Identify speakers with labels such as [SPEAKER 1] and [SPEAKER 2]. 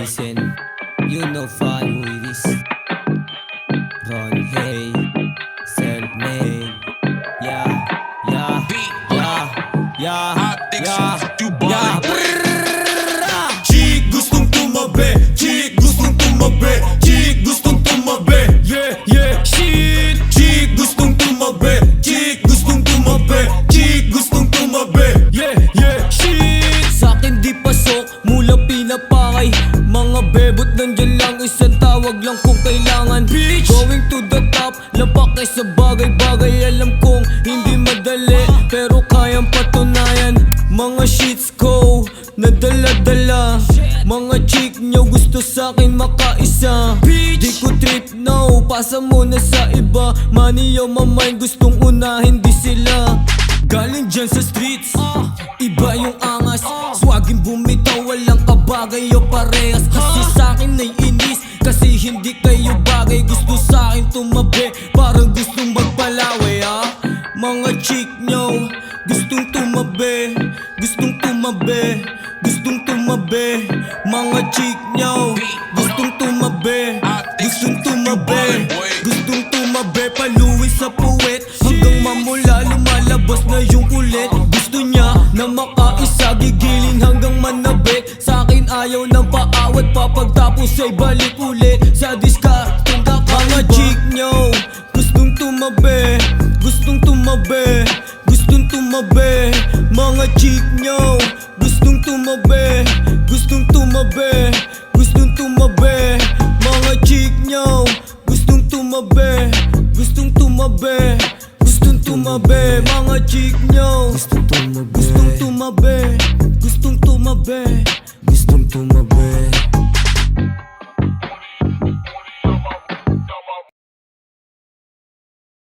[SPEAKER 1] listen. You know fun with this. Ron Hey, self-made. Yeah, yeah, yeah, yeah, yeah, yeah.
[SPEAKER 2] Chick gustong tumabi, chick gustong tumabi, chick gustong tumabi. Yeah, yeah, shit. Chick gustong tumabi, chick gustong tumabi, chick gustong tumabi. Yeah, yeah, shit.
[SPEAKER 1] Sa'kin di pasok, mula pinapakay. Mga bebot nandyan lang, isang tawag lang kung kailangan.
[SPEAKER 2] Bitch!
[SPEAKER 1] Going to the top, lampakay sa bagay-bagay. Alam kong hindi madali, pero kayang patunayan. Mga shits ko, nadala-dala. Mga chick nyo gusto sa'kin makaisa.
[SPEAKER 2] Bitch!
[SPEAKER 1] Di ko trip, no, pasa mo na sa iba. Money on my mind, gustong unahin, di sila galing dyan sa streets, iba yung angas. Swagin bumitaw, walang kabagay o parehas. Kasi sa'kin ay inis, kasi hindi kayo bagay. Gusto sa'kin tumabi, parang gustong magpalaway ha. Mga chick nyo, gustong tumabi, gustong tumabi, gustong tumabi. Mga chick nyo, gustong tumabi, gustong tumabi, gustong tumabi. Paluin sa puwet, hanggang mamula lumalabas na yung kulit. Gusto niya na makaisa, gigiling hanggang manabit. Sa'kin ayaw ng paawat pa, pagtapos ay balik ulit sa diskarte. Mga chick nyo, gustong tumabi, gustong tumabi, gustong tumabi. Mga chick nyo, gustong tumabi, gustong tumabi, gustong tumabi. Mga chick nyo, gustong tumabi, gustong tumabi, gustong tumabi. Mga chick nyo, gustong tumabi, gustong tumabi, gustong tumabi, gustong tumabi.